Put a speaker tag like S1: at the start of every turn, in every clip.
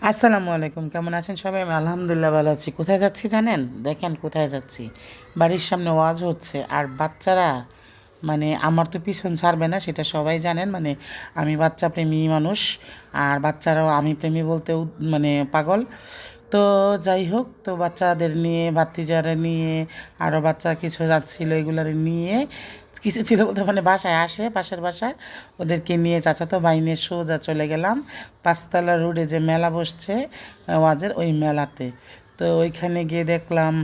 S1: আসসালামু আলাইকুম, কেমন আছেন সবাই? আমি আলহামদুলিল্লাহ ভালো আছি। কোথায় যাচ্ছি জানেন? দেখেন কোথায় যাচ্ছি। বাড়ির সামনে ওয়াজ হচ্ছে আর বাচ্চারা মানে আমার তো পিছন ছাড়বে না, সেটা সবাই জানেন। মানে আমি বাচ্চা প্রেমী মানুষ, আর বাচ্চারাও আমি প্রেমী বলতেও মানে পাগল। তো যাই হোক, তো বাচ্চাদের নিয়ে ভাতিজারা নিয়ে আরও বাচ্চা কিছু যাচ্ছিলো, এগুলার নিয়ে কিছু ছিল বলতে মানে বাসায় আসে, পাশের বাসায় ওদেরকে নিয়ে চাচাতো ভাই নিয়ে সোজা চলে গেলাম পাঁচতলা রোডে যে মেলা বসছে ওয়াজের, ওই মেলাতে। তো ওইখানে গিয়ে দেখলাম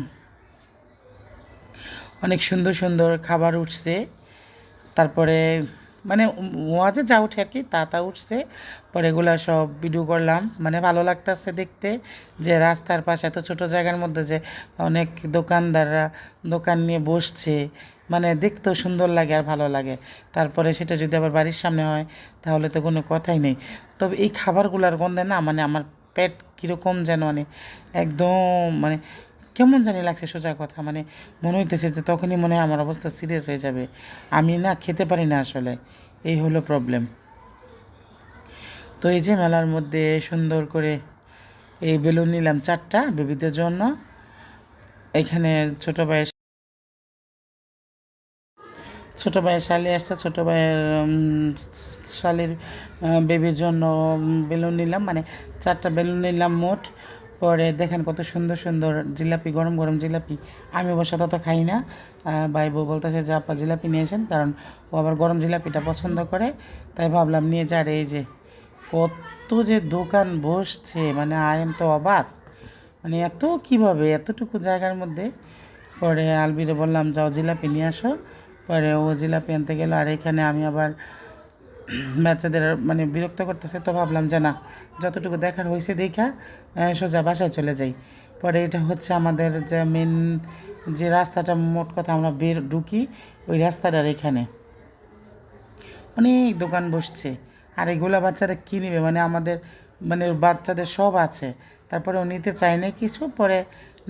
S1: অনেক সুন্দর সুন্দর খাবার উঠছে। তারপরে মানে ওয়াজে যা উঠে আর কি তা উঠছে। পরে এগুলো সব ভিডিও করলাম। মানে ভালো লাগতেছে দেখতে যে রাস্তার পাশে এত ছোট জায়গার মধ্যে যে অনেক দোকানদাররা দোকান নিয়ে বসছে, মানে দেখতেও সুন্দর লাগে আর ভালো লাগে। তারপরে সেটা যদি আবার বাড়ির সামনে হয় তাহলে তো কোনো কথাই নেই। তবে এই খাবারগুলোর গন্ধে না মানে আমার পেট কীরকম যেন মানে একদম মানে কেমন জানি লাগছে, সোজা কথা। মানে মনে হইতেছে যে তখনই মনে হয় আমার অবস্থা সিরিয়াস হয়ে যাবে। আমি না খেতে পারি না আসলে, এই হলো প্রবলেম। তো এই যে মেলার মধ্যে সুন্দর করে এই বেলুন নিলাম 4টা বেবিদের জন্য। এখানে ছোটো ভাইয়ের শালি আসছে, ছোটো ভাইয়ের শালির বেবির জন্য বেলুন নিলাম, মানে 4টা বেলুন নিলাম মোট। পরে দেখেন কত সুন্দর সুন্দর জিলাপি, গরম গরম জিলাপি। আমি অবশ্য তত খাই না, ভাই বউ বলতেছে যে আপা জিলাপি নিয়ে আসেন, কারণ ও আবার গরম জিলাপিটা পছন্দ করে। তাই ভাবলাম নিয়ে যার। এই যে কত যে দোকান বসছে, মানে আই এম তো অবাক, মানে এত কীভাবে এতটুকু জায়গার মধ্যে। পরে আলবিরে বললাম যাও জিলাপি নিয়ে আসো। পরে ও জিলাপি আনতে গেল, আর এখানে আমি আবার বাচ্চাদের মানে বিরক্ত করতেছে, তো ভাবলাম যে না, যতটুকু দেখার হয়েছে দেখা সোজা বাসায় চলে যাই। পরে এটা হচ্ছে আমাদের যে মেন যে রাস্তাটা, মোট কথা আমরা ঢুকি ওই রাস্তাটার এখানে অনেক দোকান বসছে। আর এগুলো বাচ্চারা কী নেবে, মানে আমাদের মানে বাচ্চাদের সব আছে। তারপরে ও নিতে চায় না কিছু, পরে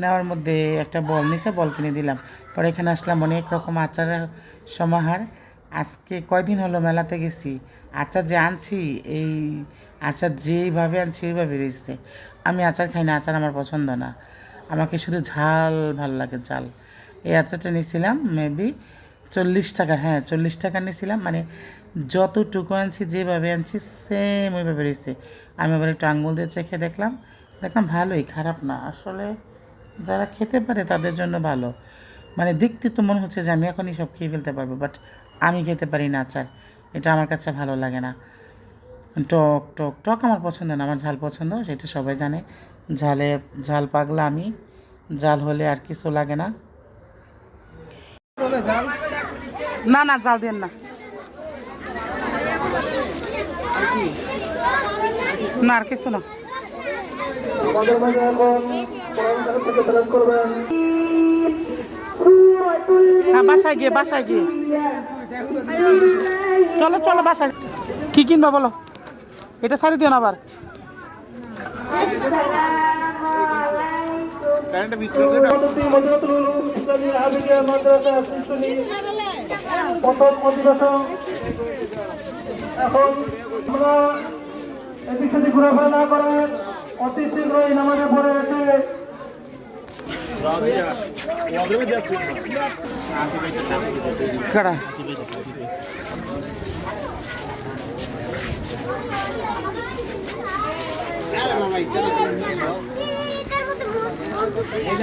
S1: নেওয়ার মধ্যে একটা বল নিচে, বল কিনে দিলাম। পরে এখানে আসলাম, অনেক রকম আচারের সমাহার। আজকে কয়দিন হলো মেলাতে গেছি, আচার যে আনছি, এই আচার যেইভাবে আনছি ওইভাবে রয়েছে। আমি আচার খাই না, আচার আমার পছন্দ না, আমাকে শুধু ঝাল ভালো লাগে, ঝাল। এই আচারটা নিয়েছিলাম মেবি 40 টাকা, হ্যাঁ 40 টাকা নিয়েছিলাম। মানে যতটুকু আনছি যেভাবে আনছি সেম ওইভাবে রয়েছে। আমি আবার একটু আঙুল দিয়ে চেখে দেখলাম, ভালোই, খারাপ না আসলে। যারা খেতে পারে তাদের জন্য ভালো। মানে দেখতে তো মনে হচ্ছে যে আমি এখনই সব খেয়ে ফেলতে পারবো, বাট আমি খেতে পারি না আচার, এটা আমার কাছে ভালো লাগে না। টক টক টক আমার পছন্দ না, আমার ঝাল পছন্দ, সেটা সবাই জানে। ঝাল পাগলা আমি, ঝাল হলে আর কিছু লাগে না। না না, জাল দেন না, না আর কিছু না। হ্যাঁ বাসায় গিয়ে চলো চলো বাসায়। কি কিনবা বলো, এটা সারি দিও না আবার।
S2: এখন আমরা এদিক সেদিক ঘোরাফেরা না করে অতি শীঘ্রই নামাজে পড়ে এসে
S1: কারা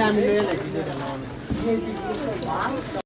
S3: আমি